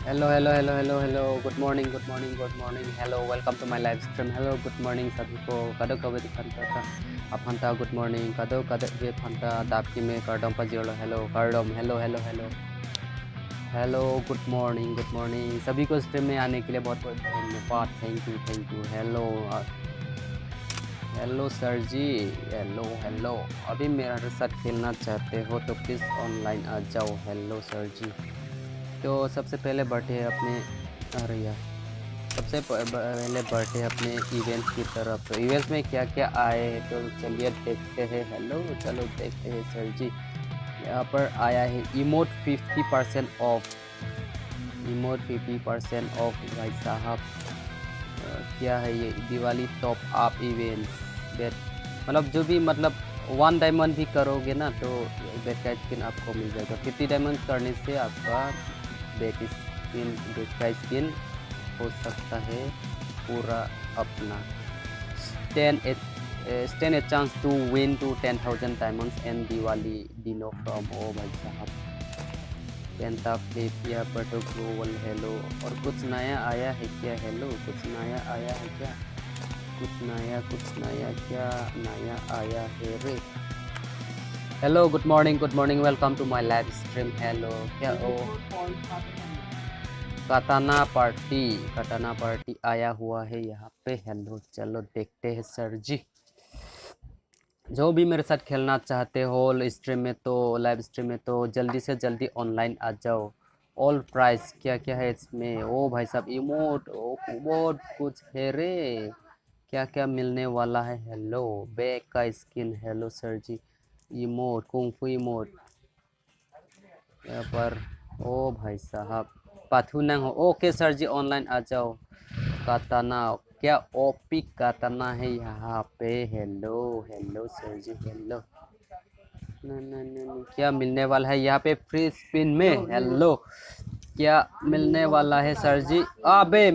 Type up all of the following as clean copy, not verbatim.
Hello, hello, hello, hello, hello. Good morning, good morning, good morning. Hello, welcome to my live stream. Hello, good morning सभी को. कदो कब दी फंता था. फंता good morning. कदो कदो वे फंता दापकी में कार्डम पजियोलो. Hello, कार्डम. Hello, hello, hello. Hello, good morning, good morning. सभी को stream में आने के लिए बहुत बहुत धन्यवाद. Thank you, thank you. Hello, hello sir ji. Hello hello. अभी मेरे साथ खेलना चाहते हो तो प्लीज़ ऑनलाइन आ जाओ. हेलो सर जी. तो सबसे पहले बढ़ते हैं अपने अरे यार सबसे पहले बढ़ते हैं अपने इवेंट्स की तरफ. तो इवेंट्स में क्या क्या आए तो चलिए देखते हैं. हेलो चलो देखते हैं सर जी. यहाँ पर आया है इमोट 50% ऑफ. इमोट 50% ऑफ भाई साहब. क्या है ये दिवाली टॉप अप इवेंट्स. बेट मतलब जो भी मतलब 1 डायमंड भी करोगे ना तो बेट का स्किन आपको मिल जाएगा. 50 डायमंड करने से आपका बेट का स्किन हो सकता है पूरा अपना. 10 a chance to win to 10,000 diamonds and Diwali Dino from ओ भाई साहब. पेंटा फ्लिप या बटो ग्लोबल. हेलो और कुछ नया आया है क्या. हेलो कुछ नया आया है क्या. कुछ नया क्या नया आया है रे. Hello good morning welcome to my live stream. Hello क्या ओ कटाना पार्टी आया हुआ है यहाँ पे. हेलो चलो देखते हैं सर जी. जो भी मेरे साथ खेलना चाहते हो स्ट्रीम में तो लाइव स्ट्रीम में तो जल्दी से जल्दी ऑनलाइन आ जाओ. ऑल प्राइस क्या क्या है इसमें. ओ भाई साहब इमोट ओ बहुत कुछ है रे. क्या क्या मिलने वाला है. हेलो बैक का स्किन. हेलो सर जी. इमोट कुंफू इमोट यहाँ पर. ओ भाई साहब पाथू नंग हो. ओके सर जी ऑनलाइन आ जाओ. काताना क्या ओपी काताना है यहाँ पे. Hello hello sir ji. Hello क्या मिलने वाला है यहाँ पे फ्री स्पिन में. हेलो क्या मिलने वाला है सर जी. अबे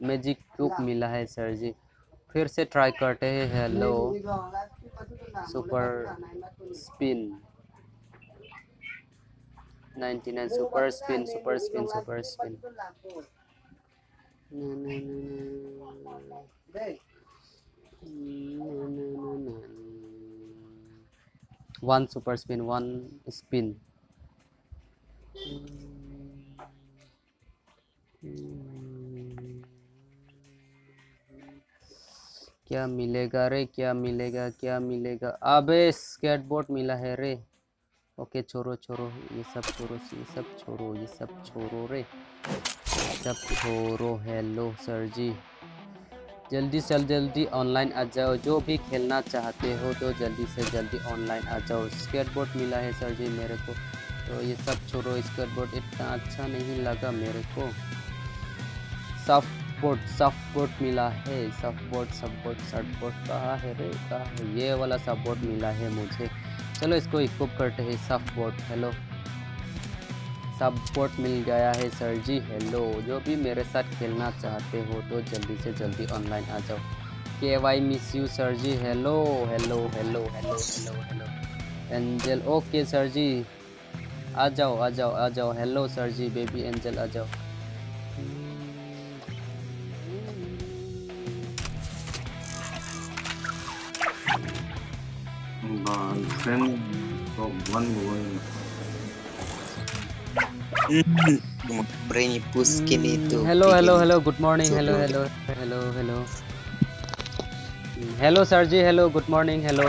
मैजिक क्यूब मिला है सर जी. फिर से ट्राई करते हैं. Hello super spin 99 super spin. One super spin one spin. क्या मिलेगा रे. क्या मिलेगा. अबे स्केटबोर्ड मिला है रे. ओके छोड़ो ये सब छोड़ो रे. सब छोड़ो. हेलो सर जी जल्दी ऑनलाइन आ जाओ. जो भी खेलना चाहते हो तो जल्दी से जल्दी ऑनलाइन आ जाओ. स्केटबोर्ड मिला है सर जी मेरे को. तो ये सब छोड़ो. स्केटबोर्ड इतना अच्छा नहीं लगा मेरे को. सॉफ्ट बोर्ड मिला है. सॉफ्ट बोर्ड कहाँ है रे. कहाँ है. ये वाला सॉफ्ट बोर्ड मिला है मुझे. चलो इसको इक्विप करते हैं. Soft board. हेलो सपोर्ट मिल गया है सर जी. हेलो जो भी मेरे साथ खेलना चाहते हो तो जल्दी से जल्दी ऑनलाइन आ जाओ. K Y miss you sir ji. Hello hello hello hello hello hello Angel. Okay sir ji आ जाओ. Hello sir ji baby Angel आ जाओ. Brainy Puskin itu hello good morning. Hello hello sir ji. Hello good morning. Hello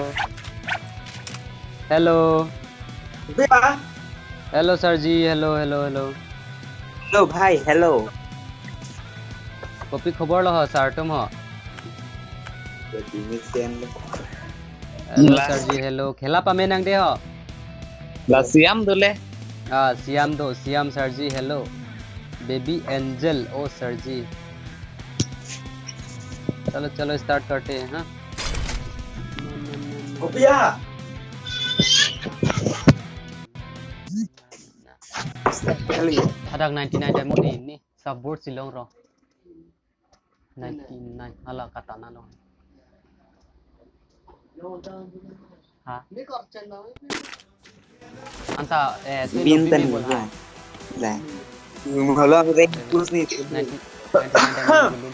sir ji. Hello Hello bhai, hello. Copy खबर लह sir तुम हो. Jadi mission hello sir ji. Hello खेला पामे नंग दे हो. lah siam dulu. सियाम sir ji. Hello baby Angel. Oh sir ji चलो स्टार्ट करते हैं. हाँ Kopiah. Kali. hadang 99 diamond ini support silong ro 99 hala katana lo. Ha anta Binten bol juga. ha Lah. Malah kita putus nih. 99 diamond belum.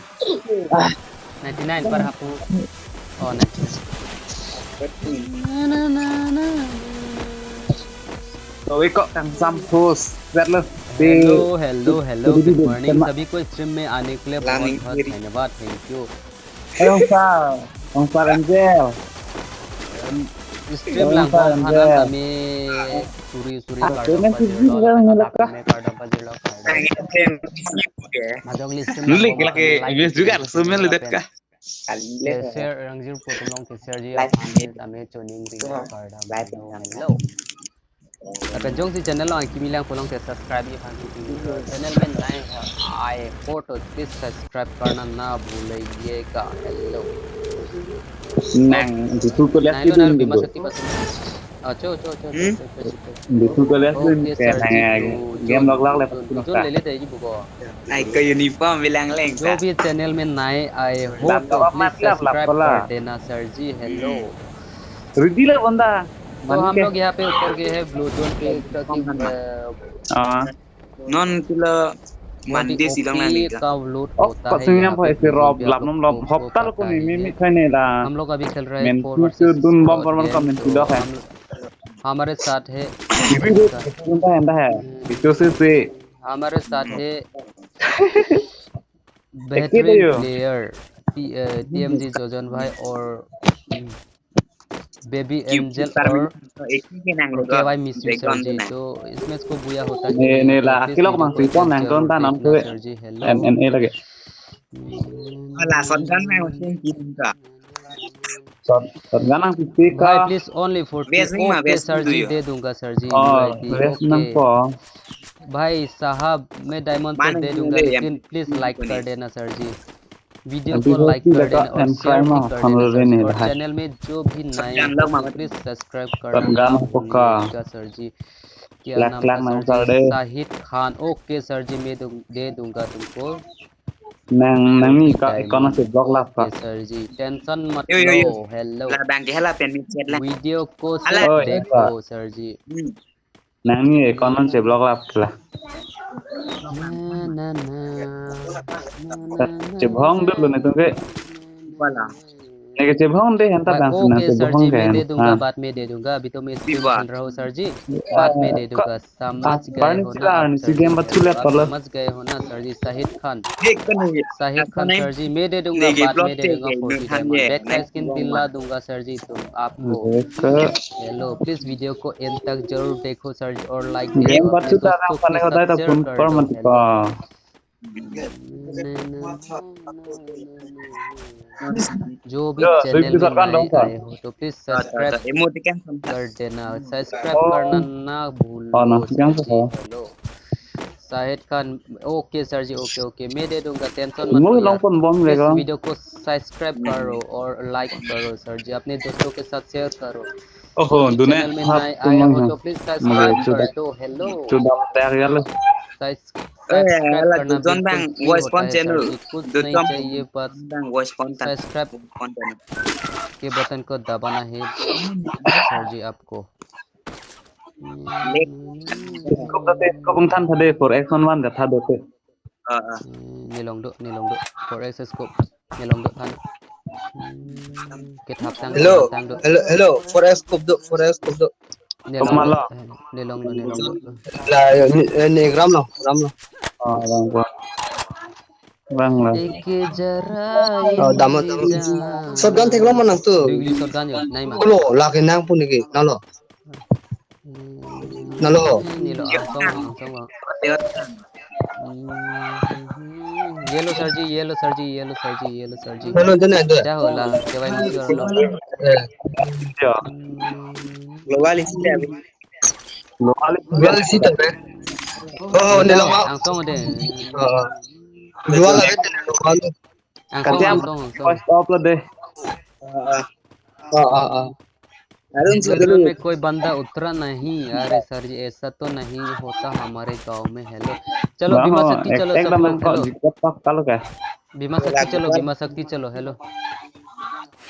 99 per hapu. Oh 99. Rồi kok Kang Sam push. Lihat lo. Hello good morning सभी को stream में आने के लिए बहुत बहुत धन्यवाद thank you Kang Sar Angel. Stream लांगो खाना तमे सूरी card Lu lagi iblis juga resumen lu det kah? share rangzir potom long share ji tame choning ring card hello Kajong si channel lo ki milang polong ke subscribe ye phan channel में नए हैं आए हो तो please subscribe करना ना भूलिएगा hello Nang, itu tuh lihat nylo nylo बीमा gitu. शक्ति पास अच्छा Itu tuh lihat kayak game log level जो ले लेते हैं जी बुको Ai ke uniform bilang leng. जो भी चैनल में नए आए हो तो प्लीज सब्सक्राइब कर देना sir ji hello Ready lah benda. तो हम लोग यहाँ पे ऊपर गए हैं ब्लू जोन पे Non kilo mandi silang nanti का लूट होता है Pastinya apa isi rob lap nom lob hoptal ko mimi kane la. हम लोग अभी खेल रहे हैं Men 4 tu versus dun bom पर comment tu dah है. हमारे साथ है Entah है. Itu sih. हमारे साथ है बेहतरीन प्लेयर टीएमजी जोजन भाई और बेबी एंजल और केवाई मिस यू सर जी तो इसमें इसको बुया होता है Ini lah kilo masih pon nang kon tanam tuh. Sir ji hello MNE lagi. Lah sondan mai mesti kita. Terganang fisik भाई ka. Please only for Best nih mah, okay best sir dulu ji ya. दे दूंगा sir ji Oh, UID best nang okay po. भाई साहब मैं diamond तो Mana दे yang दूंगा boleh, लेकिन yang please ini like boleh. कर देना सर जी वीडियो Nanti को लाइक hoki कर dekat देना और and शेयर crime भी mah कर honor देना सर ini जी और dah. चैनल में जो भी नए Jangan हो lo तो mah. प्लीज सब्सक्राइब करना ना Terganang poka. भूलिएगा सर जी क्या नाम Lak-lak था nang sir sarde. Ji Shahid Khan okay sir ji मैं दे दूंगा तुमको Nang ni ka ikono diamond si blog lap ka. Okay sir ji tension मत Yo yo लो yo. Hello Lah bang kehla pen micet lah. Video को Alah. सिर्फ Oh, देखो iya. Sir ji Nang ni ikono si blog lap lah. ना ना Cebong dulu nih tuh ke. Kepala. Nih cebong deh entah भाई langsung okay nanti sir cebong जी मैं kan. दे दूंगा बाद में दे दूंगा अभी तो मैं स्ट्रीम Diba? खेल रहा हूँ सर जी बाद में दे दूंगा समझ गए Parni हो ना sila आप ni sir si ji game batu hello lihat आप perlu. समझ गए हो ना sir ji Shahid Khan Dek kan nih. Shahid Khan sir ji मैं दे दूंगा Negi बाद blog में दे दूंगा cek 40 kan diamond ye. Back का स्किन दिला दूंगा सर जी तुम आपको Ke हेलो प्लीज वीडियो को एंड तक जरूर देखो सर जी और लाइक दे game दो अपने batu tak दोस्तों apa के nih साथ udah itu शेयर pun कर per दो mati हेलो जो भी Yo, चैनल Swift में सरकार नए dong Pak. आए हो तो प्लीज सब्सक्राइब Emoticon sama. कर देना सब्सक्राइब Oh. करना ना भूलो Oh, nah, sir yang ji apa? Hello Shahid Khan okay sir ji okay okay मैं दे दूंगा टेंशन मत Mau लो long यार pun bom please lego. Video को सब्सक्राइब करो और लाइक करो सर जी अपने दोस्तों के साथ शेयर करो Oh, जो भी dunia चैनल में hap नए tuh आए mang हो ha. तो प्लीज Mau सब्सक्राइब कर sudah दो hello sudah ya lu. Subscribe Lah करना John बिल्कुल bang फ्री voice होता है सर channel. जी कुछ The नहीं Tom चाहिए बस bang voice content. Subscribe Content. के बटन को दबाना है सर जी आपको Lek. Kok than thade for action one da thade te. nilong do for access scope nilong do than kết hợp tăng Hello, tăng do hello, Forest Cube do, Forest Cube do. nilong do Malo. nilong do Là ni ram lo. Oh, bang gua. Bang lah. एक जरा Damat. Shotgun tek lo manang tu. Degree shotgun जो नहीं मा Kulo, laki nang pun ni, nalo. Nalo. nilo ang song hello sir ji Nalo tu ni tu. क्या होला KY miss you hello Ya. Global isi deh. Lokal Jual situ be. Oh, ni lo. ang song de Jual lagi tu lokal tu. Katiam first stop lah deh. Harun blue dulu. Zone में कोई बंदा उतरा नहीं अरे sir जी ऐसा तो नहीं होता हमारे गांव में हेलो चलो बीमा शक्ति चलो सब Ekdom लोग yang kok hello diketok kalau kayak. बीमा शक्ति चलो हेलो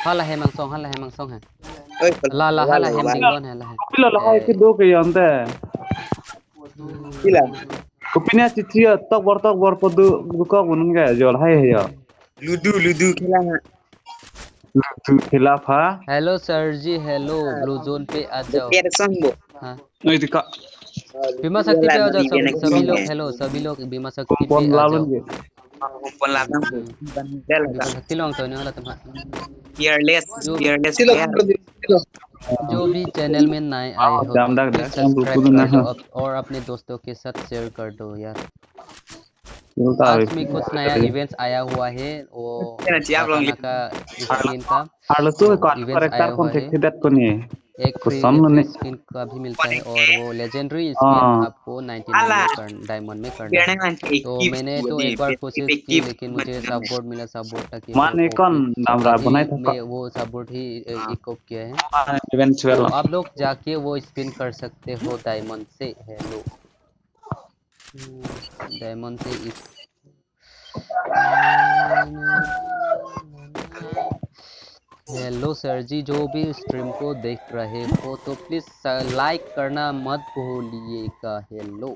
हाला है मंगसोंग है ला हाला है बिंगोन है ला है Tapi lah lah itu do ke yang teh. Gila. Kupinnya cici ya tok bor podu buka gunung ga jual hai ya. Ludo खेला है Tu khilaf ha. Hello sir ji, hello blue zone पे आ जाओ। Biar sambo हाँ, Oi tika बीमा शक्ति पे आ जाओ सब Biar सभी लोग। nak हेलो सभी लोग बीमा शक्ति kompon पे आ lalun जाओ। ge. kumpul lapang tu bandel बीमा शक्ति लोग तो नहीं वाला तुम्हारा। जो fearless Silo player silo. जो भी चैनल में नए आए हो Jam तो dak please dak subscribe buku na. कर दो और अपने दोस्तों के साथ शेयर कर दो यार। Ulta आज में कुछ नया इवेंट्स आया हुआ है, वो Kena siap long काटाना का स्किन का Arlo tu kau events karakter आया kon हुआ tek है। tidak ko ni. एक Ko free sam free ni. Skin का भी मिलता है और वो लेजेंडरी स्किन आपको 99 Alah में डायमंड में करना biar है। nanti तो ekip मैंने buat तो di एक बार कोशिश की ekip लेकिन मुझे macam सब बोर्ड मिला, सब बोर्ड तक ये Man बहुत ikon ओपी। namra अभी banai मैं thak. वो सब बोर्ड ही इक्विप किया है। Event तो swear. आप लोग जाके वो स्पिन कर सकते हो डायमंड से। हेलो डायमंड से इस हेलो सर जी, जो भी स्ट्रीम को देख रहे हो तो प्लीज लाइक करना मत भूलिएगा। हेलो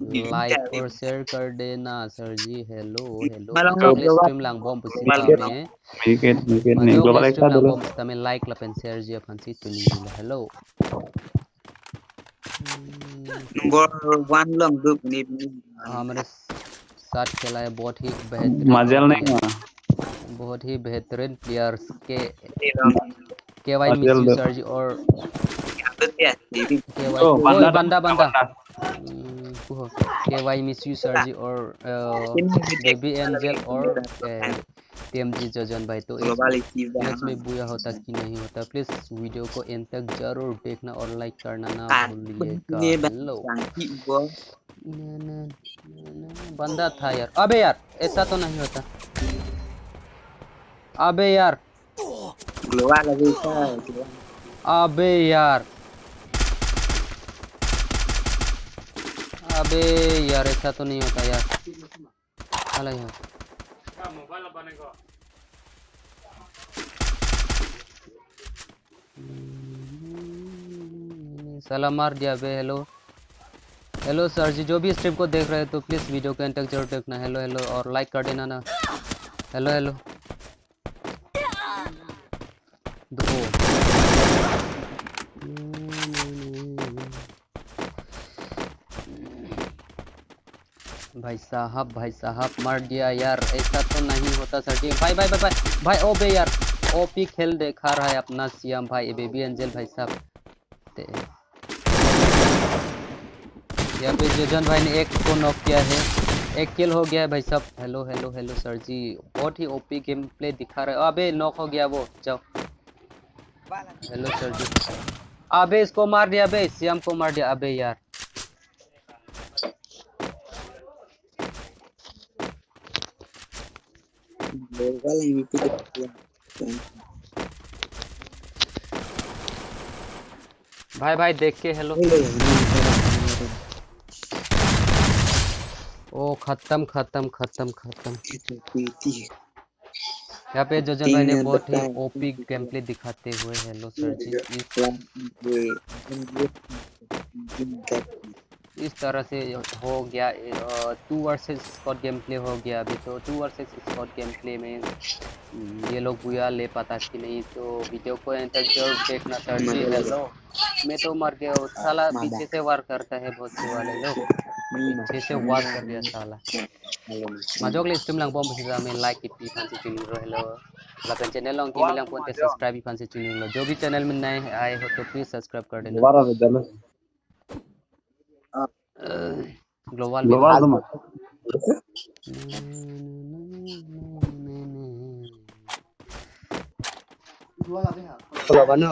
लाइक और शेयर कर देना sir ji. Hello hello malam majok global stream lang bom pusita global me Mikit ni majok global stream ekta lang dulu. bom pusita me like lapen share ji apan si tuning hello nomor 1 long group ni हमारे साथ खेला है बहुत ही बेहतरीन और Majel nahi ma. बहुत ही बेहतरीन players के Y miss Majel you do. Sir ji और ya jadi के वाई Oh, ओए banda बंदा बंदा banda. के Y miss you sir ji और ini gede बेबी एंजल और टीएमजी जजन भाई। तो इस global isi मैच में बुया होता कि नहीं होता, प्लीज वीडियो को एंड तक जरूर देखना और लाइक करना ना kan भूलिएगा। ini हेलो cantik gua बंदा था यार। अबे यार ऐसा तो नहीं होता। अबे यार global lagi sa अबे यार अबे यार ऐसा तो नहीं होता यार। साला यार साला मार दिया बे। हेलो हेलो सर जी, जो भी स्ट्रीम को देख रहे हैं तो प्लीज वीडियो को एंड तक जरूर देखना। हेलो हेलो और लाइक कर देना ना। हेलो हेलो दो भाई साहब मार दिया यार। ऐसा तो नहीं होता सर जी। भाई भाई भाई भाई भाई ओ बे यार ओपी खेल दिखा रहा है अपना सीएम भाई बेबी एंजल भाई साहब। यहाँ पे जोजन भाई ने एक को नॉक किया है, एक किल हो गया है भाई साहब। हेलो हेलो हेलो सर जी, बहुत ही ओपी गेम प्ले दिखा रहे हो। अबे नॉक हो गया वो, जाओ। हेलो सर जी, अबे इसको मार दिया, अबे सीएम को मार दिया। अबे यार global yang itu भाई भाई देख के हेलो। ओ खत्म खत्म खत्म खत्म। यहाँ पे जोजन भाई ने बहुत ही ओपी गेम प्ले दिखाते हुए। हेलो सर जी, इस तरह से हो गया 2 वर्सेस स्क्वाड गेम प्ले हो गया अभी। तो 2 वर्सेस स्क्वाड गेम प्ले में ये लोग बुया ले पाता कि नहीं, तो वीडियो को एंड तक जरूर देखना सर जी। हेलो मैं तो मर गया हूँ साला, पीछे से वार करता है बहुत से वाले लोग, पीछे से वार कर दिया साला। Majok le stream lang bom bisa में लाइक की फंसी चुनी रो। हेलो लापन चैनल लोग की मिlang पॉइंट सब्सक्राइब भी फंसी चुनी लो। जो भी चैनल में नए आए हो तो प्लीज सब्सक्राइब कर देना। Luar ada jalan. ग्लोबल भी Luar tu mah. Kalau mana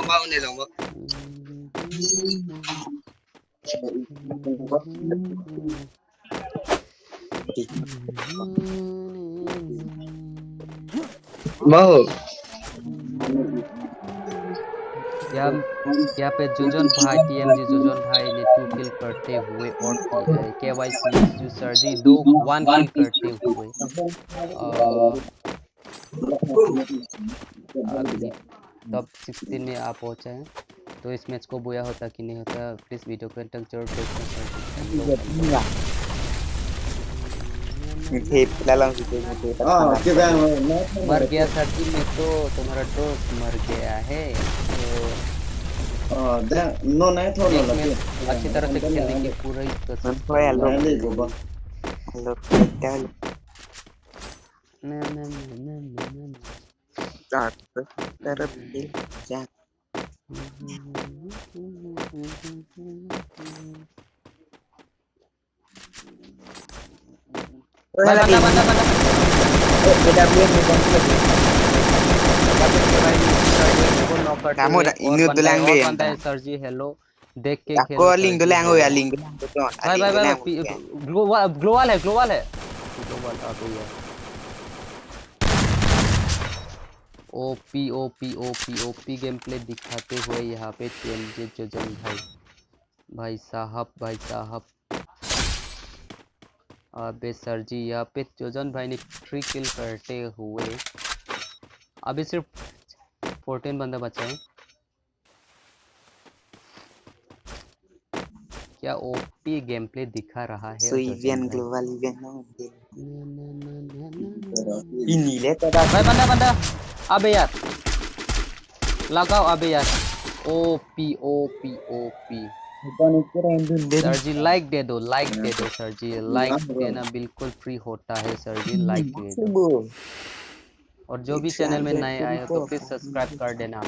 bang ni dong bang. Mau. यहाँ पे जोजन भाई टीएमजी जोजन भाई ने 2 किल करते हुए और केवाईसी सर जी 1 किल करते हुए अभी टॉप 16 में आप पहुंचा है। तो इस मैच को बुया होता कि नहीं होता, प्लीज़ वीडियो को एंड तक जरूर देखना सर जी। Ini hello buat ini lah. Ini dalam video itu हाँ के terkenal. बहन मैं मर गया सर जी, मैं तो तुम्हारा दोस्त मर गया है। तो दे नो नहीं थोड़ा एक लगे मैच अच्छी तरह से खेलने की पूरी कोशिश Mantu ya lo. नहीं को बा Lo kita tak terpilih. Jangan. बंदा बंदा बंदा Udah beli bukan lagi. कामो ini tulang deh. बंदा है सर जी। हेलो देख के Aku खेलो link सर जी। tulang ya link tulang betul. भाई भाई भाई ग्लोवाल ग्लोवाल है ग्लोवाल है ग्लोवाल आ गई है। OP OP OP OP game play दिखाते हुए यहाँ पे चेंजे जोजन भाई साहब अबे सर जी यहाँ पे जोजन भाई ने 3 किल करते हुए अभी सिर्फ 14 बंदा बचा है। क्या ओपी गेम प्ले दिखा रहा है So event global event ini lihat ada भाई बंदा अबे यार लगाओ अबे यार OP OP OP bukan ukuran dulu. Sir ji like दे दो सर जी लाइक देना बिल्कुल फ्री होता है सर जी लाइक दे दो। Subuh. और जो भी चैनल में नए आए हो तो प्लीज सब्सक्राइब कर देना।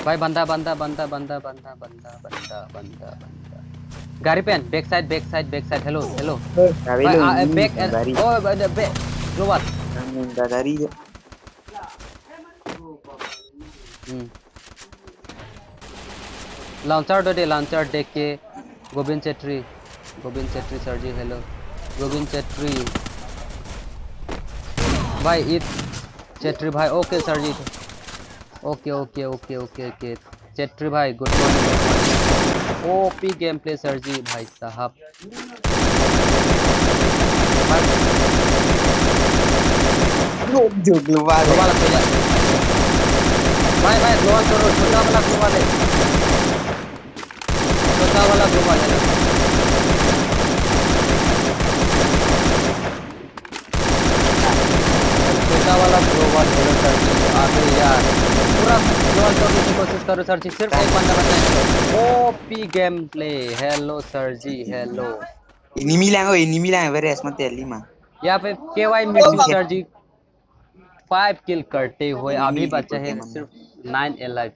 भाई बंदा गाड़ी पे back side hello back oh back global launcher देख के गोविंद चेत्री सर जी हेलो गोविंद चेत्री भाई ईद चेत्री भाई okay sir ji okay Chhetri भाई good morning OP game play sir ji भाई साहब global भाई ग्लोबल करो छोटा वाला ग्लोबल है छोटा वाला ग्लोबल है छोटा वाला ग्लोबल है सर जी आगे यार पूरा ग्लोबल तोड़ने की कोशिश करो सर जी सिर्फ एक बंदा बचा है OP game play hello sir ji hello ini milang beres mati 5 यहाँ पे केवाई मिट्टी सर जी 5 किल करते हुए अभी बचा है सिर्फ 9 एलाइव।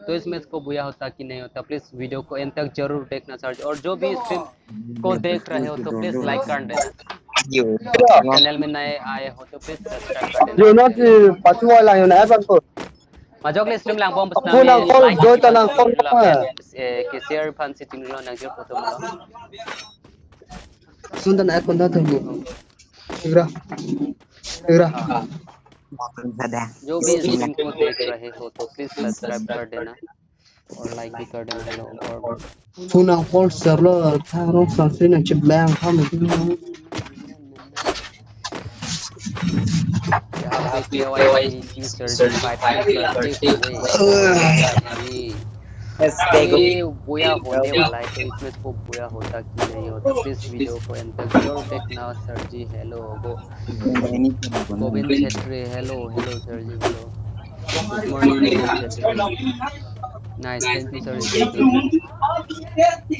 तो इस मैच को बुया होता कि नहीं होता प्लीज वीडियो को एंड तक जरूर देखना सर जी। और जो भी स्ट्रीम को देख रहे हो तो प्लीज लाइक कर देना। चैनल में नए आए हो तो प्लीज सब्सक्राइब कर देना। जो ना कि पचवा लाइन है बंको मजोक ले stream long bomb Aku nak call joy tanang call apa? के शेयर फन सिटिंग लो नजर photo malo Sundan aku dah tu. Igra. जो भी स्ट्रीम को देख रहे हो तो प्लीज सब्सक्राइब कर देना और लाइक भी कर देना। हेलो और Sunang call serlo tharok sansin nak ciblang kamu tu. यहाँ पे केवाईसी सर्टिफाइड करते हुए ये बुया होने वाला है। तो इसमें को बुया होता कि नहीं होता प्लीज वीडियो को एंड तक जरूर देखना sir ji. Hello Govind Chhetri hello sir ji hello good morning Govind Chhetri nice thank you sir ji.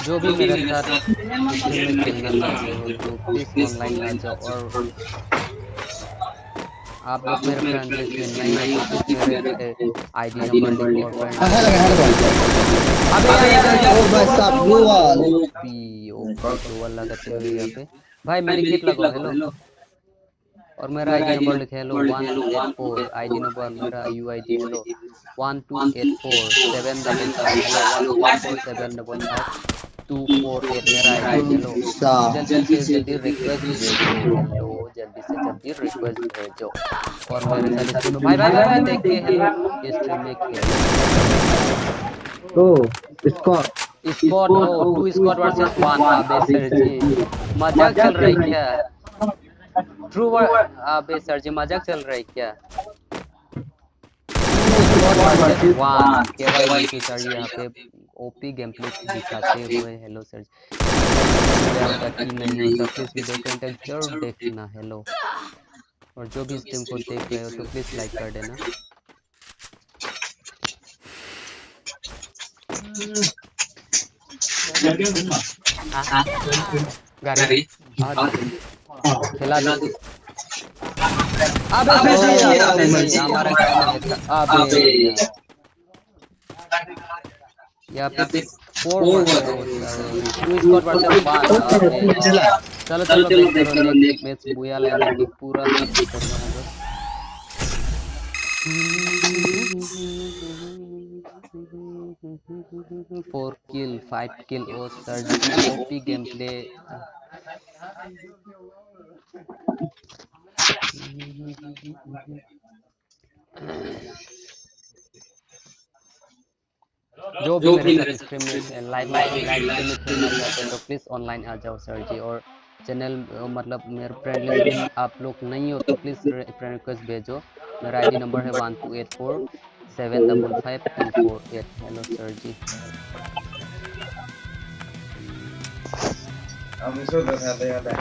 जो भी मेरे साथ स्ट्रीम में खेलना चाहते हो तो प्लीज ऑनलाइन आ जाओ और आप लोग मेरे फ्रेंड लिस्ट में नहीं है तो प्लीज मेरे आईडी नंबर लिखो और फ्रेंड अबे यार Oh भाई साहब global. ग्लोबल लगाते हुए यहाँ पे भाई मेरी किट लगाओ हेलो और मेरा आईडी नंबर लिखे हेलो 184 आईडी नंबर मेरा यूआईडी हेलो 1284755 हेलो 14755 मेरा आईडी हेलो जल्दी से जल्दी रिक्वेस्ट भेजो हेलो जल्दी से जल्दी रिक्वेस्ट भेजो और मेरे साथ स्ट्रीम भाई देखते हेलो स्ट्रीम में खेलो Oh, Scott. स्क्वाड ओ 2 स्क्वाड वर्सेस 1 अबे सर जी मजाक चल रहा है क्या अबे सर जी मजाक चल रहा है क्या 2 squad versus 1 KY miss you sir यहाँ पे ओपी गेम प्ले दिखाते हुए हेलो सर क्या होता कि नहीं होता प्लीज वीडियो को एंड तक जरूर देखना हेलो और जो भी स्ट्रीम को देख रहे हो तो प्लीज लाइक कर देना गाड़ी आ दो खिला दो अबे सर जी अबे नहीं हमारा काम है था अबे यार यहाँ पे 2 स्क्वाड वर्सेस 1 अबे चलो चलो वेट करो नेक्स्ट मैच बुया लेने की पूरा सब करूँगा मैं बस 4 किल 5 किल ओ सर जी ओपी गेम प्ले जो भी मेरे साथ स्ट्रीम में लाइव स्ट्रीम में खेलना चाहते हैं तो प्लीज़ ऑनलाइन आ जाओ सर जी और चैनल मतलब मेरे फ्रेंड लिस्ट में आप लोग नहीं हो तो प्लीज़ फ्रेंड रिक्वेस्ट भेजो मेरा आईडी नंबर है 1284755248 हेलो सर जी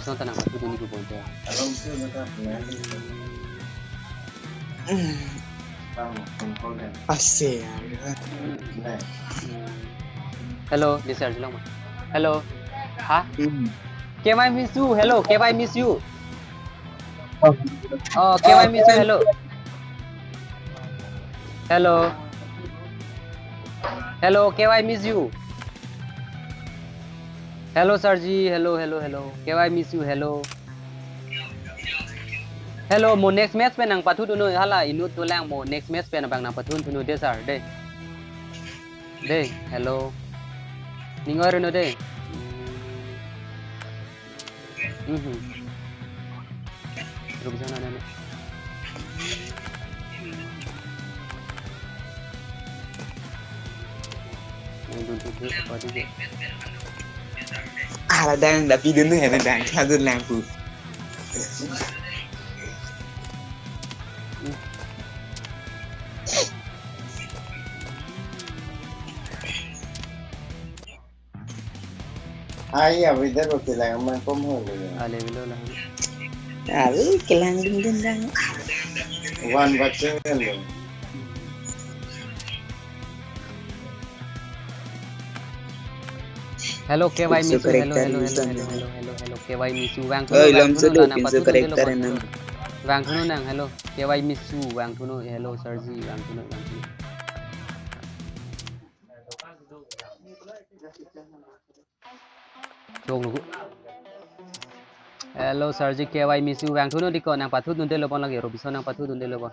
सुनता ना बात दुनी को बोलते हैं Asik. हेलो डिस्चार्ज लो हेलो हाँ Can I miss you? Hello, can I miss you? Oh, can I miss you? Hello. Hello. Hello, can I miss you? Hello, sir ji. Hello, hello, hello. Can I miss you? Hello. Hello, mo next match pe nang pathu tu no hala inut tu lang mo next match pe nang pathu tu no de sir de. De, hello. Ningoy ro no de. रुक जाना ना Là đang đã đi đến nơi này đang theo dân làng phụ ai à vì thế rồi thì làng mang có hơn rồi ale bilo lah cái làng đứng đến đang van vật chứ rồi hello KY miss you hello hello hello hello hello hello hello KY miss you wang ơi làm sao được pin corrector này wang thuno nang hello KY miss you wang thuno hello sir ji wang thuno chong lu hello sir ji KY miss you wang thuno diko nang pathu dun de lo bon lagi robison nang pathu dun de lo bon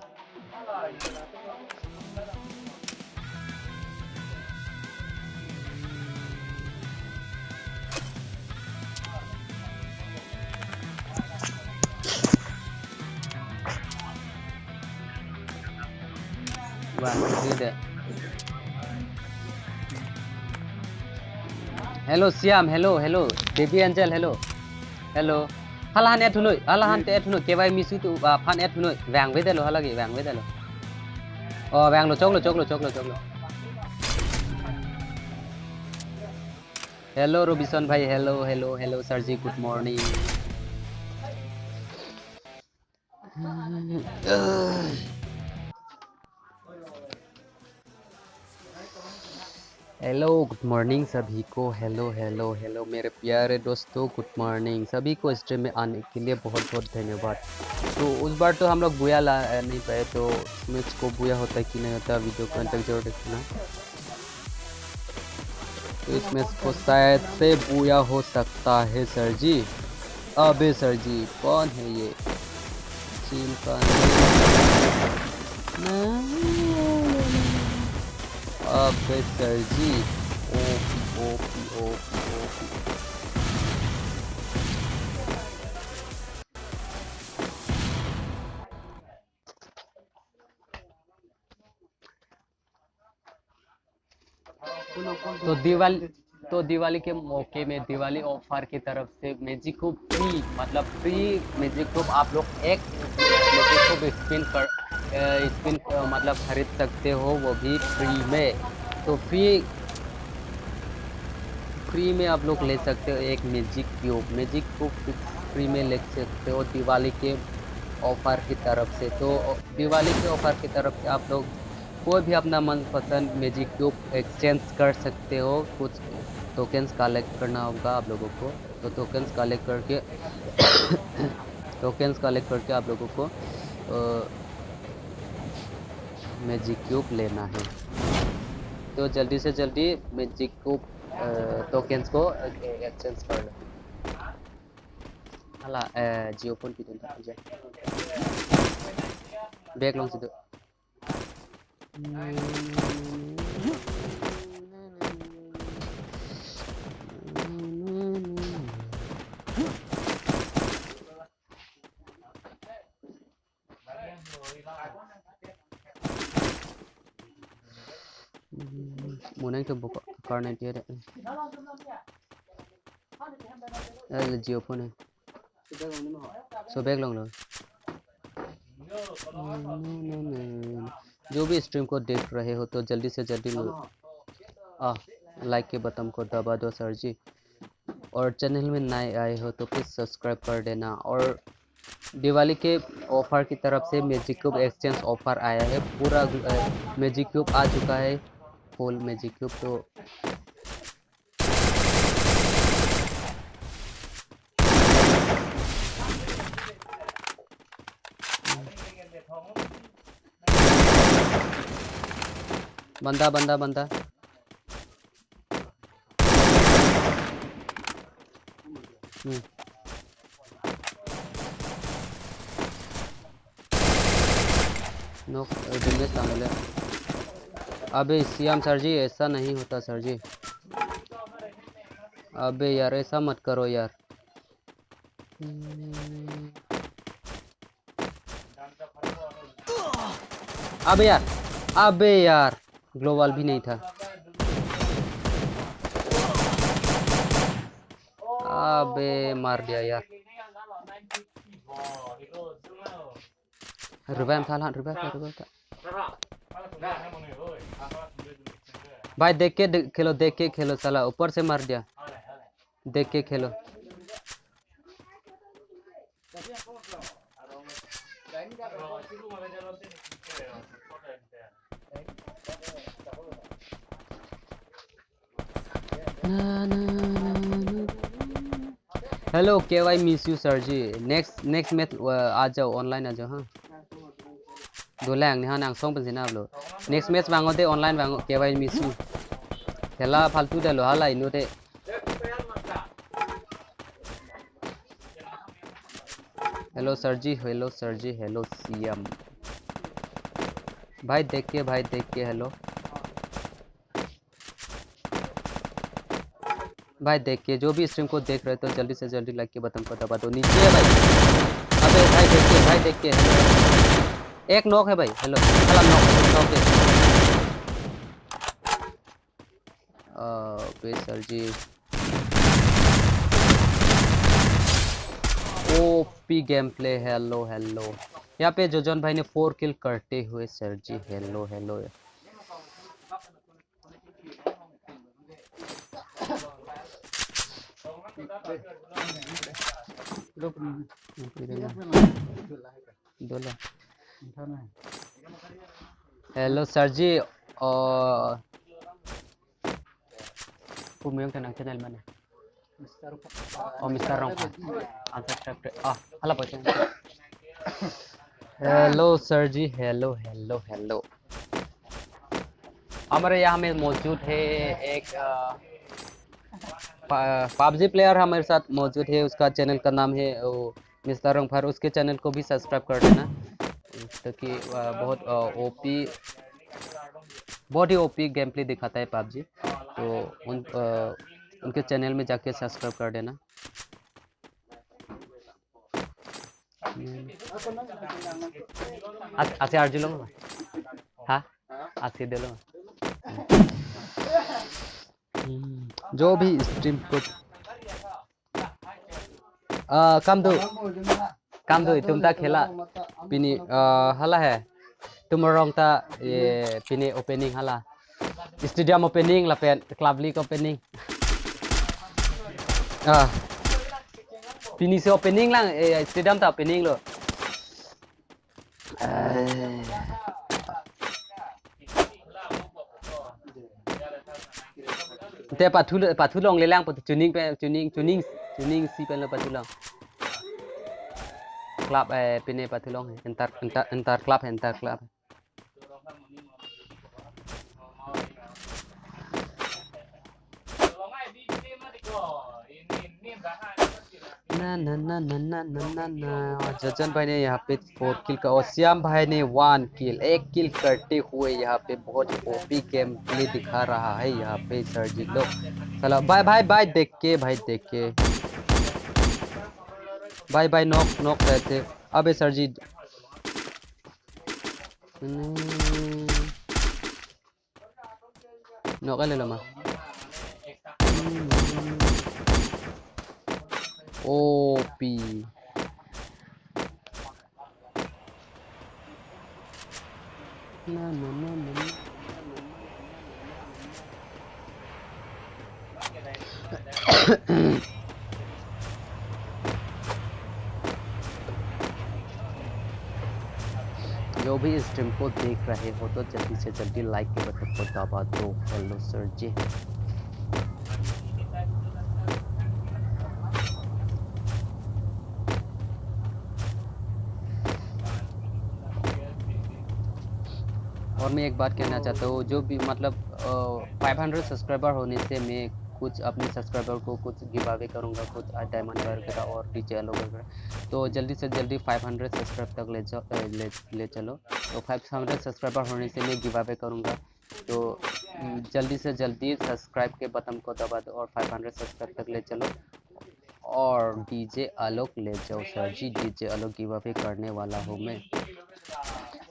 hello Siam hello hello baby angel hello hello halahan et hunoi halahan te et hunoi KY miss you tu phan et hunoi wang với de lo halagi wang với de lo wang lo chok lo hello Robinson bhai hello hello hello sir ji good morning hello good morning सभी को hello hello hello मेरे प्यारे दोस्तों good morning सभी को stream में आने के लिए बहुत बहुत धन्यवाद तो उस बार तो हम लोग बुया ला नहीं पाए तो मैच को बुया होता है कि नहीं होता वीडियो को अंत तक जरूर देखना तो इस मैच को शायद से बुया हो सकता है सर जी अबे सर जी कौन है ये चीन का अबे सर जी ओपी तो दिवाली के मौके में दिवाली ऑफर की तरफ से मैजिक क्यूब फ्री, मतलब फ्री मैजिक क्यूब आप लोग एक मैजिक क्यूब स्पिन मतलब खरीद सकते हो, वो भी फ्री में। तो फ्री में आप लोग ले सकते हो एक मैजिक क्यूब फ्री में ले सकते हो दिवाली के ऑफर की तरफ से। तो दिवाली के ऑफर की तरफ से आप लोग कोई भी अपना मनपसंद मैजिक क्यूब एक्सचेंज कर सकते हो। कुछ टोकन्स कलेक्ट करना होगा आप लोगों को, तो टोकन्स कलेक्ट करके आप लोगों को मैजिक क्यूब लेना है। तो जल्दी से जल्दी मैजिक क्यूब टोकन्स को एक्सचेंज कर लो। हाला जियो फोन की बैक लॉन्ग से Munang to book karna tiada. Jiyo phone hai. So back long. जो भी स्ट्रीम को देख रहे हो तो जल्दी से जल्दी लाइक के बटन को दबा दो सर जी, और चैनल में नए आए हो तो प्लीज़ सब्सक्राइब कर देना। और दिवाली के ऑफर की तरफ से मैजिक क्यूब एक्सचेंज ऑफर आया है, पूरा मैजिक क्यूब आ चुका है, फुल मैजिक क्यूब। तो बंदा नो अबे सीएम सर जी ऐसा नहीं होता सर जी, अबे यार ऐसा मत करो यार। अबे यार ग्लोबल भी नहीं था। अबे मार दिया यार। रिवाइव था। भाई देख के खेलो साला, ऊपर से मार दिया। देख के खेलो। Hello KY miss you sir ji. Next match आ जाओ, ऑनलाइन आ जाओ। हाँ दोला आंनि हाँ आं सं बजिना आबलो नेक्स्ट मैच बांगो दे ऑनलाइन बांगो KY मिस यू खेला फालतू दे लो हाला इनो दे। Hello sir ji, hello CM. भाई देख के हेलो भाई देख के जो भी स्ट्रीम को देख रहे हो तो जल्दी से जल्दी लाइक के बटन को दबा दो। नीचे है भाई। अबे भाई देख के हेलो। एक नॉक है भाई। हेलो साला नॉक है। अबे सर जी ओपी गेम प्ले। हेलो यहाँ पे जोजन भाई ने 4 किल करते हुए sir ji hello. Hello sir जी पुमें के नाम चैनल में मिस्टर रंग अनसब्सक्राइब हला पहुंचे। Hello sir ji hello. हमारे यहाँ में मौजूद है एक पबजी प्लेयर हमारे साथ मौजूद है, उसका चैनल का नाम है मिस्टर रंगफार। उसके चैनल को भी सब्सक्राइब कर देना, क्योंकि बहुत ही ओपी गेम प्ले दिखाता है पबजी। तो उनके चैनल में जाके सब्सक्राइब कर देना। आसे आरजी लो हाँ आसे दे लो। जो भी स्ट्रीम को कम दो तुम ता खेला पिनी हला है तुम रंग ता ये पिनी ओपनिंग हला स्टेडियम ओपनिंग लापेन क्लब लीग ओपनिंग पिनी से opening lang stadium ta opening lo te patu long le lang tuning si pen lo patu long club pine patu long entar club ना जजन भाई ने यहाँ पे 4 किल का और श्याम भाई ने 1 किल 1 किल करते हुए यहाँ पे बहुत ओपी गेम प्ले दिखा रहा है यहाँ पे सर जी लोग चलो भाई देख के भाई नॉक रहे थे अबे सर जी नॉक ले लो माँ ओपी जो भी इस स्ट्रीम को देख रहे हो तो जल्दी से जल्दी लाइक के बटन को दबा दो। हेलो सर जी और मैं एक बात कहना चाहता हूँ जो भी मतलब 500 सब्सक्राइबर होने से मैं कुछ अपने सब्सक्राइबर को कुछ गिव अवे करूँगा कुछ डायमंड वगैरह और डीजे वगैरह तो जल्दी से जल्दी 500 सब्सक्राइब तक ले चलो तो 500 सब्सक्राइबर होने से मैं गिव अवे करूँगा तो जल्दी से जल्दी सब्सक्राइब के बटन को दबा दो और 500 सब्सक्राइब तक ले चलो और डीजे आलोक ले जाओ सर जी डीजे आलोक गिव अवे करने वाला हूँ मैं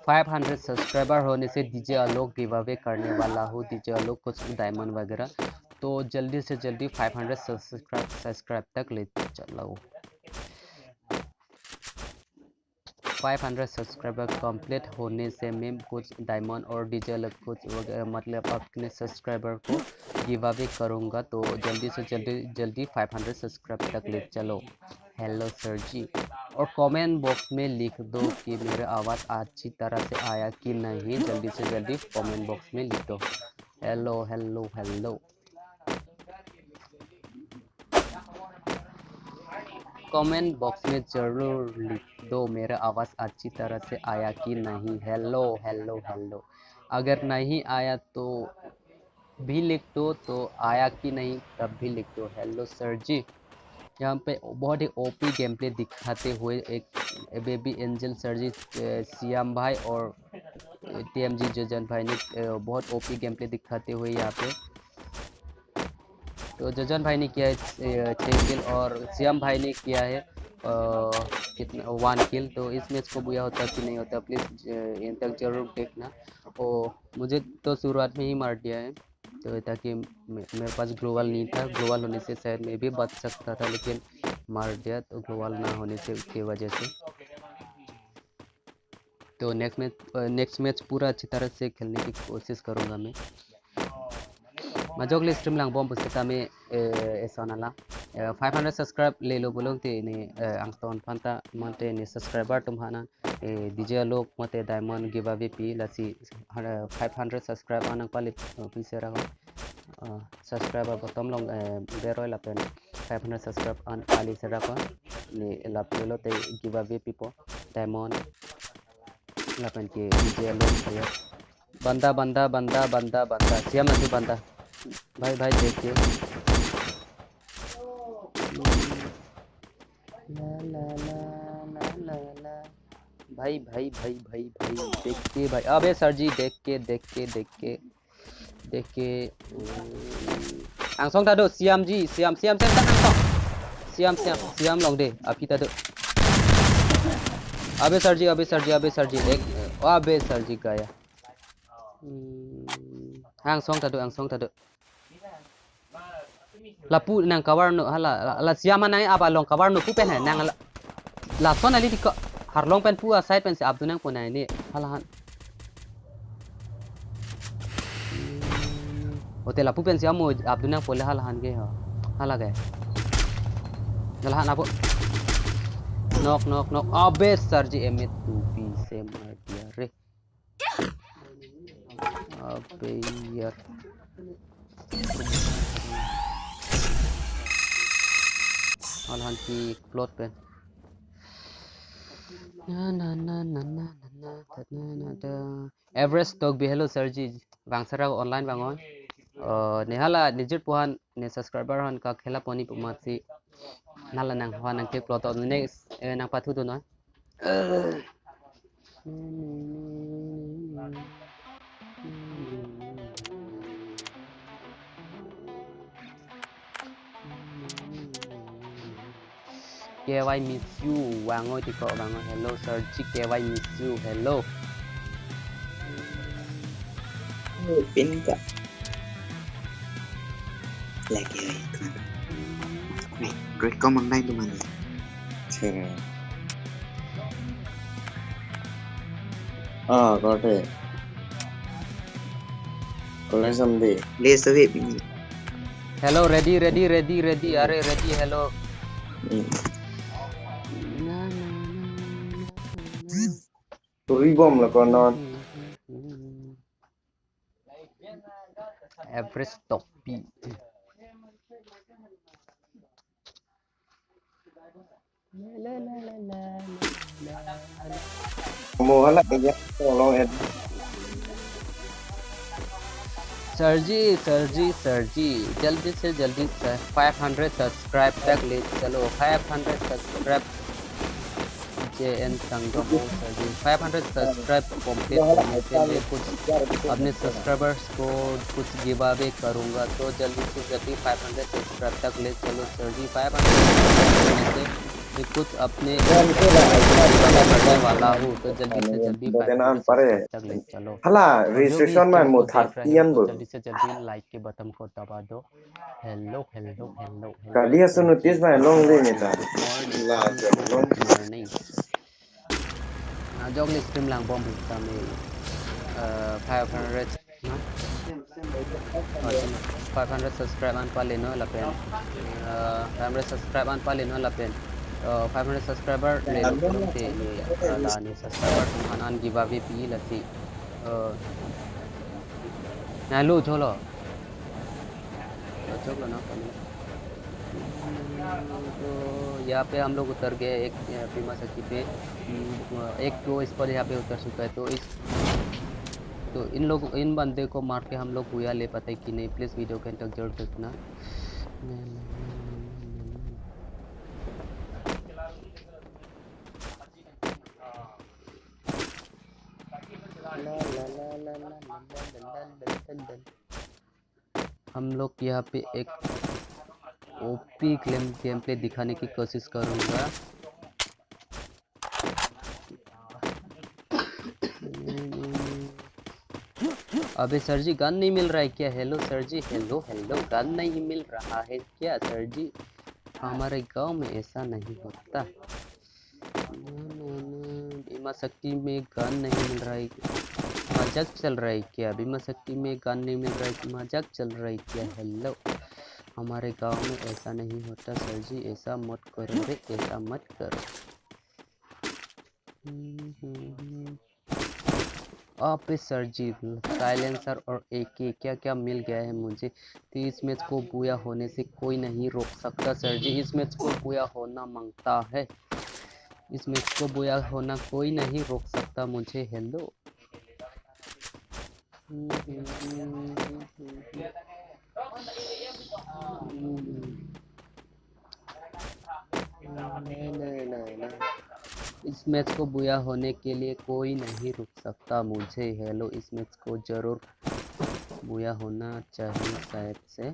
500 सब्सक्राइबर होने से डीजे आलोक गिव अवे करने वाला हूँ डीजे आलोक कुछ डायमंड वगैरह तो जल्दी से जल्दी 500 सब्सक्राइब तक ले चलो 500 सब्सक्राइबर कंप्लीट होने से मैं कुछ डायमंड और डीजे आलोक कुछ मतलब अपने सब्सक्राइबर को गिव अवे करूँगा तो जल्दी से जल्दी 500 सब्सक्राइब तक ले चलो हेलो सर जी और कमेंट बॉक्स में लिख दो कि मेरा आवाज़ अच्छी तरह से आया कि नहीं जल्दी से जल्दी कमेंट बॉक्स में लिख दो hello hello hello comment box में ज़रूर लिख दो मेरा आवाज़ अच्छी तरह से आया कि नहीं हेलो हेलो हेलो अगर नहीं आया तो भी लिख दो तो आया कि नहीं तब भी लिख दो हेलो सर जी यहाँ पे बहुत ही ओपी गेम प्ले दिखाते हुए एक बेबी एंजल सर जी श्याम भाई और टीएमजी जजन भाई ने बहुत ओपी गेम प्ले दिखाते हुए यहाँ पे तो जजन भाई ने किया है 6 किल और श्याम भाई ने किया है कितना 1 किल तो इस मैच को बुरा होता कि नहीं होता प्लीज़ इन तक जरूर देखना और मुझे तो शुरुआत में ही मार दिया है तो ताकि मेरे पास ग्लोबल नहीं था ग्लोबल होने से शायद मैं भी बच सकता था लेकिन मार दिया तो ग्लोबल ना होने से की वजह से तो नेक्स्ट मैच पूरा अच्छी तरह से खेलने की कोशिश करूँगा मैं Majok stream lang bom pusita me esonala 500 subscribe le lo bolong te ni angton panta mate ni subscriber tumhana DJ lok mate diamond giveaway pi lasi 500 subscribe anang palit pi sera subscriber bottom long beroi la pen 500 subscribe an pali sera ko ni la pelo te giveaway pi po diamond la pen ke DJ lok banda banda banda banda banda siam nanti banda भाई देखिए भाई देखिए भाई अबे sir जी देख के आंसों तादो SIAM जी SIAM लोग दे आप तादो अबे सर जी देख अबे सर जी गया आंसों तादो lapu nang cover no hala siama nang apa long cover no pu pen hai nang la son ali dik har long pen pu side pen se abdu nang ponai ni hala han hotel lapu pen siamo abdu nang pole hala han ge ha hala ge hala han apo knock abe sarji emet tu pi se mar dia re abe yaar hala han ki plot pen Everest talk be hello Sergi bang sara online bangon nehala nijut puhan ne subscriber han ka khela poni pumasi nala nang hwa nang ke plot on next nang pathu to no KY miss you wangoi tiko bangon hello Sergi KY miss you hello pin ka lagi kan nih rekomend naik tu mana Chừng có thể có lấy xong đi le sawe pin hello ready are ready hello túi bom là con non Everest topi mua hết lại cái con lo hết Sergi जल्दी से जल्दी 500 subscribe तक ले चलो 500 subscribe JN संगम सर्जी 500 subscribe complete करने के लिए कुछ अपने सब्सक्राइबर्स को कुछ गिव अवे करूंगा तो जल्दी से जल्दी 500 सब्सक्राइब तक ले चलो सर्जी 500 करने से कुछ अपने करने वाला हूँ तो जल्दी से जल्दी 500 तक ले चलो हला रजिस्ट्रेशन में मो थार्टियन बो जल्दी से जल्दी लाइक के बटन को दबा दो हेलो कलिया से नोटिस में लोग ले नहीं था morning jog stream lang bom kami 500 500 subscribe an palino la pen 500 subscribe an palino la pen 500 subscriber le lo te la ni subscriber an giveaway pi la ti na lu cholo cholo ना तो यहाँ पे हम लोग उतर गए एक बीमा सखी पे एक तो इस पर यहाँ पे उतर चुका है तो इन बंदे को मार के हम लोग बुया ले पाते कि नहीं प्लीज़ वीडियो के तक जरूर देखना हम लोग यहाँ पे एक ओपी गेम प्ले दिखाने की कोशिश करूंगा अबे सर जी गन नहीं मिल रहा है क्या hello sir ji hello gun नहीं मिल रहा है क्या सर जी हमारे गांव में ऐसा नहीं होता बीमा शक्ति में गन नहीं मिल रहा है मजाक चल रहा है क्या बीमा शक्ति में गन नहीं मिल रहा है मजाक चल रहा है क्या हेलो हमारे गांव में ऐसा नहीं होता सर जी ऐसा मत करो रे ऐसा मत करो आप सर जी साइलेंसर और AK क्या मिल गया है मुझे तो इस मैच को बुया होने से कोई नहीं रोक सकता सर जी इस मैच को बुया होना मांगता है इस मैच को बुया होना कोई नहीं रोक सकता मुझे हेलो इस मैच को बुया होने के लिए कोई नहीं रुक सकता मुझे हेलो इस मैच को जरूर बुया होना चाहिए शायद से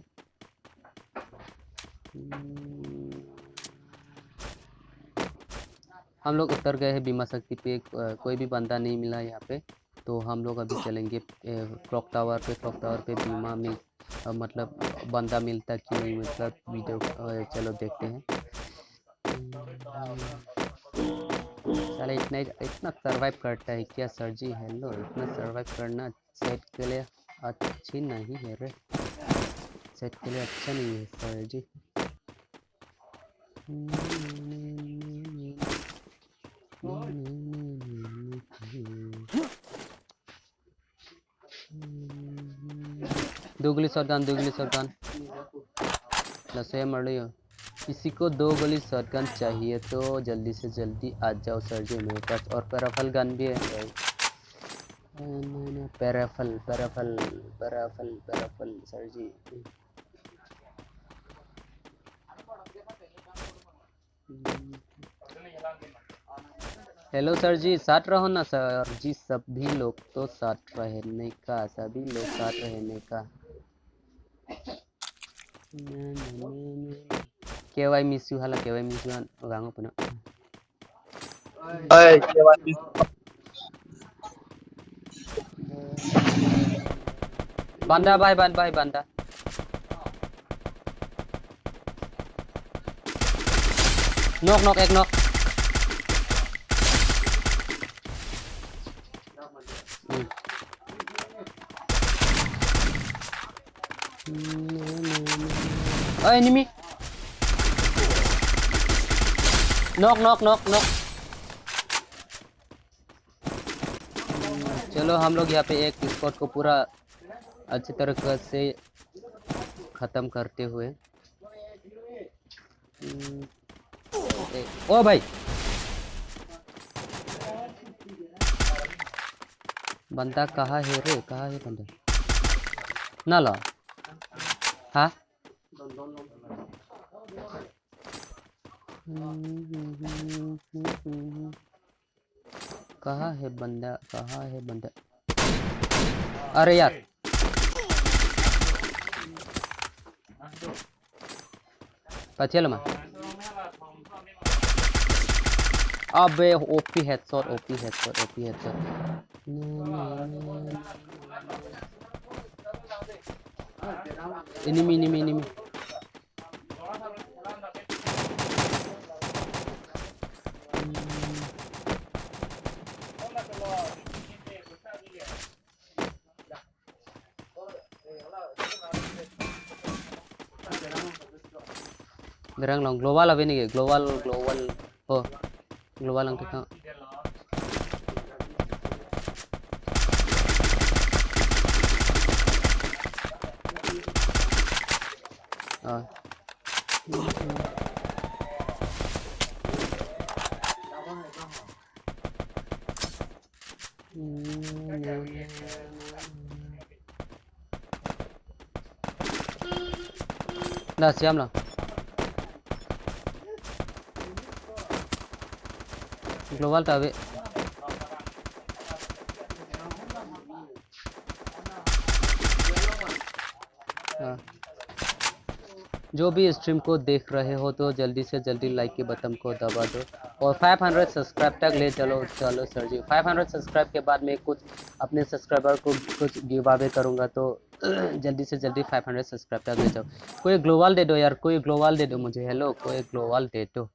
हम लोग उतर गए हैं बीमा शक्ति पे कोई भी बंदा नहीं मिला यहाँ पे तो हम लोग अभी चलेंगे क्लॉक टावर पे बीमा मतलब बंदा मिलता कि नहीं मतलब वीडियो चलो देखते हैं। साले इतना सर्वाइव करता है क्या सर जी? हेलो, इतना सर्वाइव करना सेट के लिए अच्छी नहीं है रे, सेट के लिए अच्छा नहीं है सर जी। दोगली शॉटगन नशे मर रही हो। किसी को 2 गोली शॉटगन चाहिए तो जल्दी से जल्दी आ जाओ सर जी मेरे पास, और पैराफल गन भी है भाई। पैराफल सर जी। हेलो सर जी, साथ रहो ना सर जी, सभी लोग तो साथ रहने का, सभी लोग साथ रहने का। KY miss you hala, KY miss you wango puno. Ơi, kêu anh đi. Banda bye banda. Knock ek knock. Oh enemy. Knock. चलो हम लोग यहाँ पे एक स्क्वाड को पूरा अच्छी तरह से ख़त्म करते हुए। ओ भाई बंदा कहाँ है रे, कहाँ है बंदा? ना ला हाँ कहाँ है बंदा, कहाँ है बंदा? अरे यार पचल में अबे OP headshot enemy Gerang long global apa ini? Global oh global yang kita ah dah siap lah global tapi जो भी स्ट्रीम को देख रहे हो तो जल्दी से जल्दी लाइक के बटन को दबा दो और 500 सब्सक्राइब तक ले चलो सर जी। 500 सब्सक्राइब के बाद मैं कुछ अपने सब्सक्राइबर को कुछ गिव अवे करूंगा, तो जल्दी से जल्दी 500 सब्सक्राइब तक ले जाओ। कोई ग्लोबल दे दो यार, कोई ग्लोबल दे दो मुझे। हेलो कोई ग्लोबल दे दो।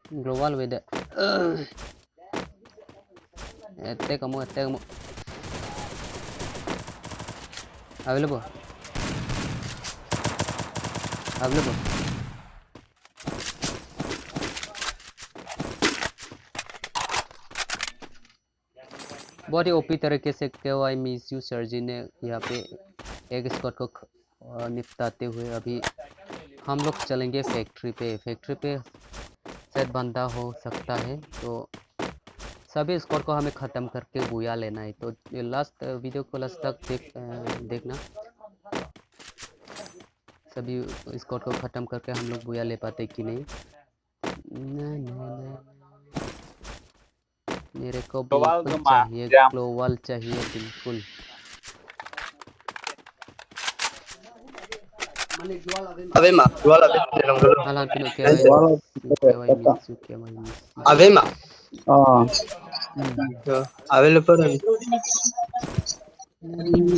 Global beda. Ete kamu. Available. बहुत ही ओपी तरीके से KY मिस यू सर जी ने यहाँ पे एक स्क्वाड को निपटाते हुए अभी हम लोग चलेंगे फैक्ट्री पे शायद बंदा हो सकता है, तो सभी स्क्वाड को हमें ख़त्म करके बुया लेना है। तो लास्ट वीडियो को लास्ट तक देखना, सभी स्क्वाड को ख़त्म करके हम लोग बुया ले पाते कि नहीं। मेरे को बिल्कुल चाहिए ग्लोबल चाहिए बिल्कुल। Avema, jual Avema nang dulu. Alan pino Jual kewai kata. miss you kewai miss. Avema. Ah, Avela pun.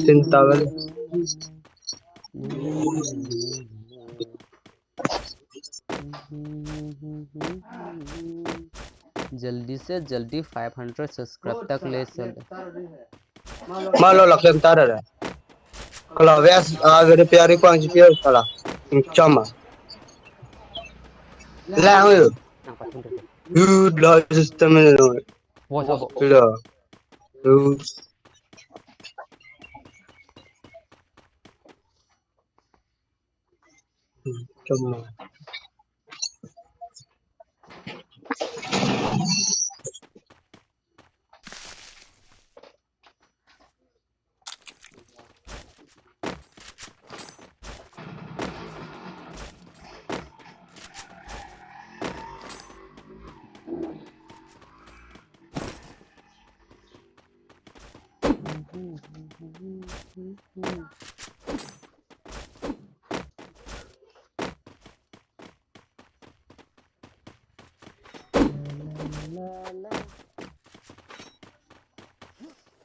Sintavel. जल्दी से जल्दी 500 सब्सक्राइब तक ले चल Malo lak yang tada dah. Kalau awas agak piari ko ang piari salah. Cama. Lah itu. Lah sistem itu. वो सब Lah. Cama.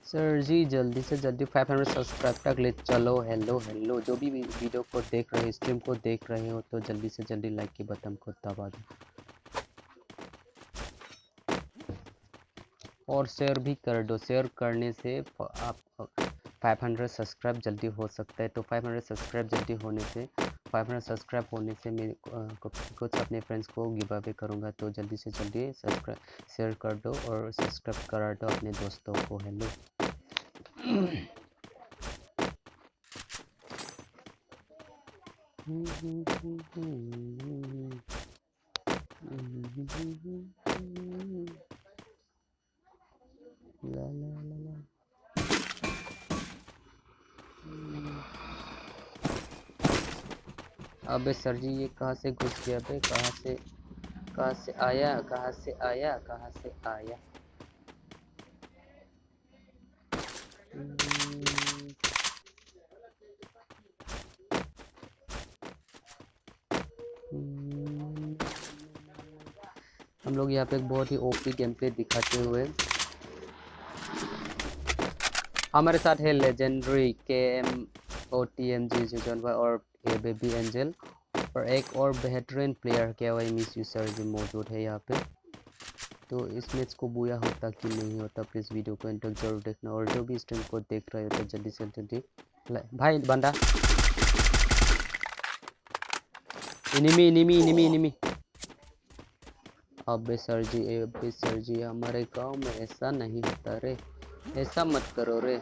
Sir जी जल्दी से जल्दी 500 सब्सक्राइब तक ले चलो। हेलो हेलो जो भी वीडियो को देख रहे स्ट्रीम को देख रहे हो तो जल्दी से जल्दी लाइक के बटन को दबा दो और शेयर भी कर दो। शेयर करने से आप 500 सब्सक्राइब जल्दी हो सकता है। तो 500 सब्सक्राइब जल्दी होने से 500 सब्सक्राइब होने से मैं कुछ अपने फ्रेंड्स को गिव अवे करूँगा। तो जल्दी से जल्दी सब्सक्राइब शेयर कर दो और सब्सक्राइब करा दो अपने दोस्तों को। हेलो ला ला ला ला अबे सर जी ये कहाँ से घुस गया बे? कहाँ से आया कहाँ से आया कहाँ से आया? हम लोग यहाँ पे एक बहुत ही ओपी गेम प्ले दिखाते हुए हमारे साथ है लेजेंडरी KMOTMG और बेबी एंजल और एक और बेहतरीन player KY miss you sir ji मौजूद है यहाँ पे। तो इस मैच को बुया होता कि नहीं होता प्लीज़ वीडियो को एंड तक जरूर देखना और जो भी स्ट्रीम को देख रहे हो तो जल्दी से जल्दी भाई बंदा इनिमी अबे सर जी हमारे गांव में ऐसा नहीं होता रे, ऐसा मत करो रे।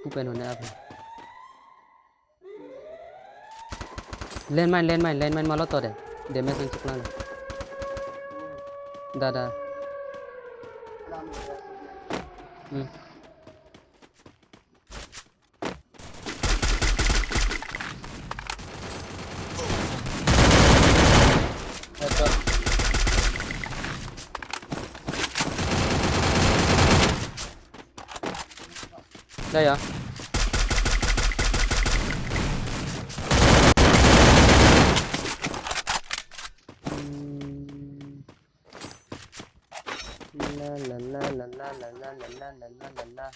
ओपन होने आप लैंडमाइन मालो तो दे डैमेज नहीं चुकना दादा या ला ला ला ला ला ला ला ला ला ला ला ला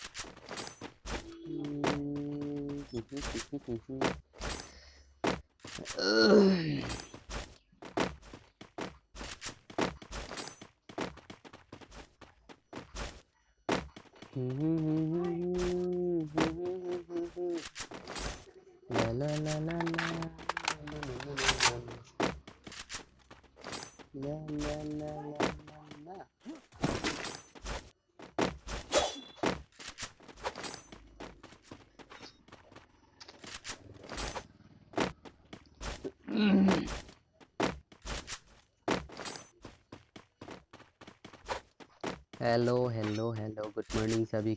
la la la la la hello good morning सभी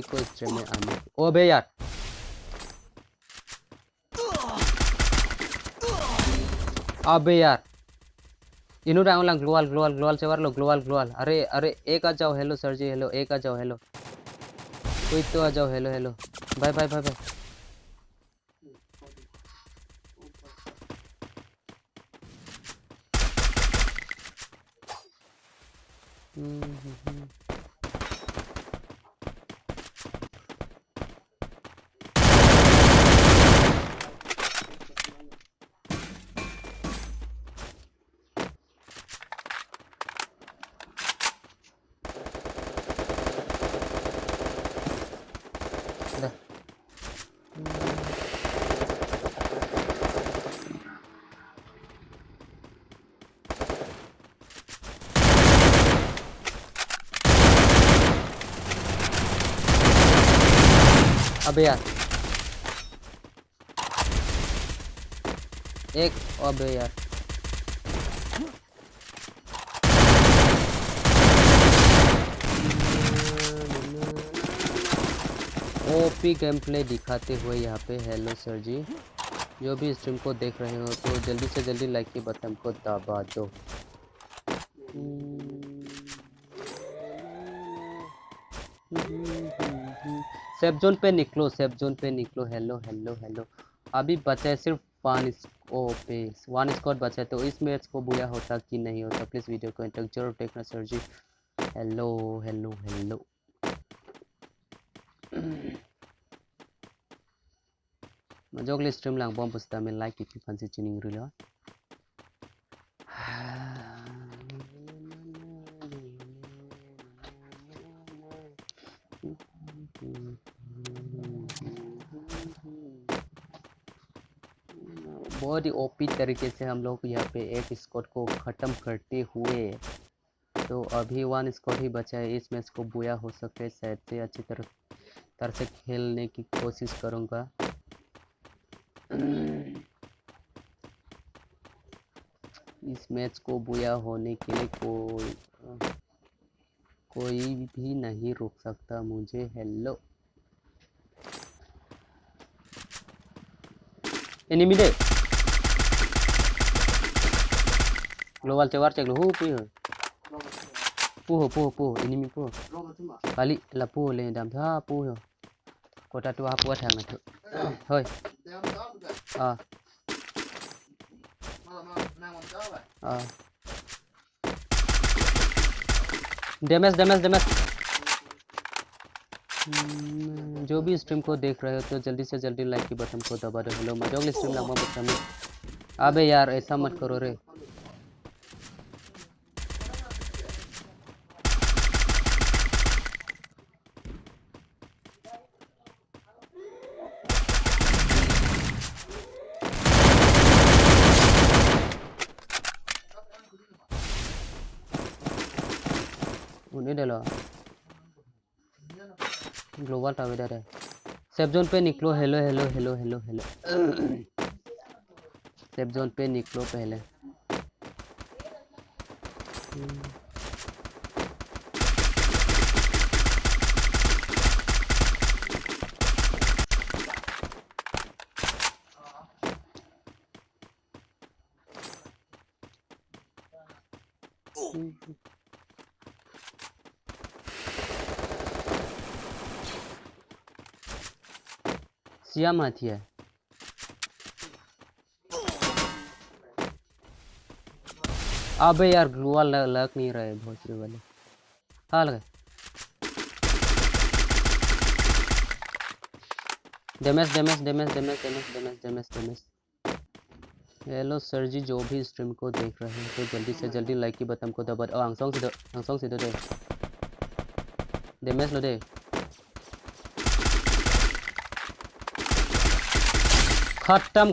को स्ट्रीम में आने। ओ बे यार अबे यार इनु रांग लांग ग्लोअल ग्लोअल ग्लोअल से वार लो ग्लोअल ग्लोअल अरे अरे एक आ जाओ हेलो सर जी हेलो एक आ जाओ हेलो कोई तो आ जाओ hello hello bye bye bye bye अबे यार एक अबे यार ओपी गेम प्ले दिखाते हुए यहाँ पे हेलो सर जी जो भी स्ट्रीम को देख रहे हो तो जल्दी से जल्दी लाइक के बटन को दबा दो सेफ जोन पे निकलो सेफ जोन पे निकलो हेलो हेलो हेलो अभी बचा है सिर्फ वन स्क्वाड बचा है तो इस मैच को बुरा होता कि नहीं होता प्लीज़ वीडियो को एंड तक जरूर देखना sir ji hello hello hello मजोगले stream लांग बम पुस्ता में लाइक की फंसी चिनिंग रिला बहुत ही ओपी तरीके से हम लोग यहाँ पे एक स्क्वाड को ख़त्म करते हुए तो अभी वन स्क्वाड ही बचा है इस मैच को बुरा हो सके शायद से अच्छी तरह से खेलने की कोशिश करूँगा इस मैच को बुरा होने के लिए कोई भी नहीं रोक सकता मुझे हेलो एनिमी दे ग्लोबल चेवार चेक लो puho enemy puho kali la puho le dam tha puho kota tu ha puho thang na thu thôi damage जो भी स्ट्रीम को देख रहे हो तो जल्दी से जल्दी लाइक की बटन को दबा दो हेलो मजाक स्ट्रीम लंबा बच्चा में अबे यार ऐसा मत करो रे उन्हें डालो ग्लोबल टावर है सेफ जोन पे निकलो hello hello hello hello hello safe zone पे निकलो पहले सिया माथी है अबे यार ग्लूवाल लग नहीं रहे भोसड़ी वाले हाँ लगे डैमेज हेलो सर जी जो भी स्ट्रीम को देख रहे हैं तो जल्दी से जल्दी लाइक की बटन को दबा आंसों से दो दे डैमेज लो दे खत्म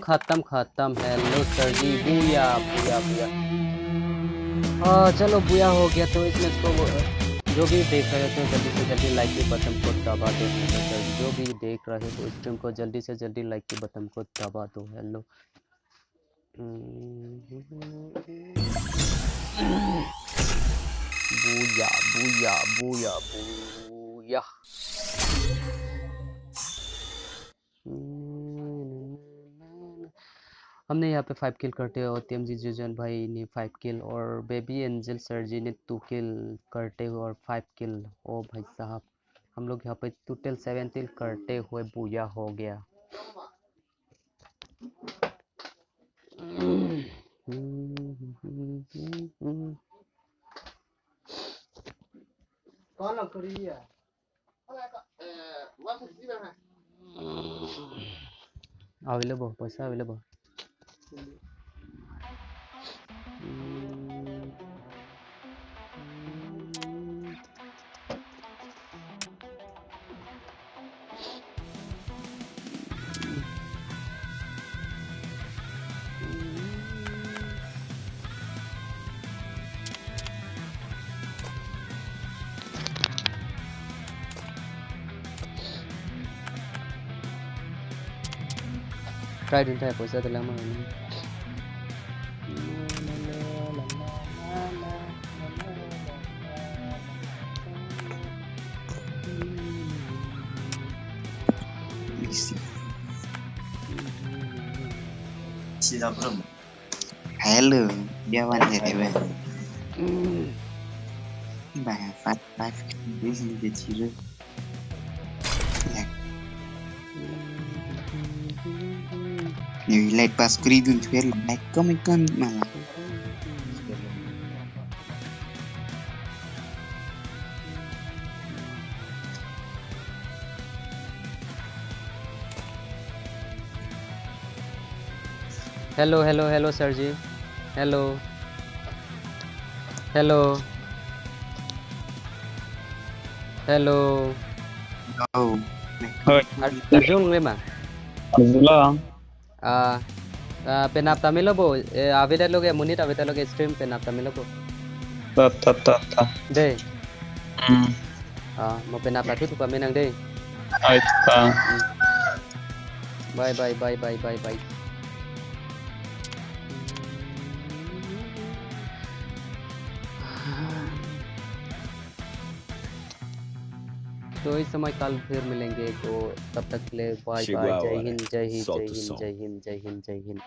हेलो सर जी बुया चलो बुया हो गया तो इस मैच को जो भी देख रहे हो जल्दी से जल्दी लाइक के बटन को दबा दो सर जो भी देख रहे हो स्ट्रीम को जल्दी से जल्दी लाइक के बटन को दबा दो हेलो बुया हमने यहाँ पे 5 किल करते हो, TMG जुजन भाई ने 5 किल और बेबी एंजल सर जी ने 2 किल करते हुए और 5 किल। ओ भाई साहब, हम लोग यहाँ पे टोटल 7 किल करते हुए बूया हो गया। Available, पैसा available. Try din tayo पैसा तो lama ini. Isi. Sila belum. Hello, dia wan ya deh. Bah, fat life ini sini dia ciru. Nhiều like pas kuri dun thuer like comment kan malah. Hello, hello, hello, sir ji. Hello. Hello. Hello. Oh. Arjun lema. Azula. Penap Tamil bo. Avida loge munit avida loge stream penap Tamil bo. Ta. Deh. Mau penap tu tu kami nang deh. Aita. Bye. तो इस समय कल फिर मिलेंगे, तो तब तक के लिए बाय बाय। जय हिंद, जय हिंद, जय हिंद, जय हिंद, जय हिंद, जय हिंद।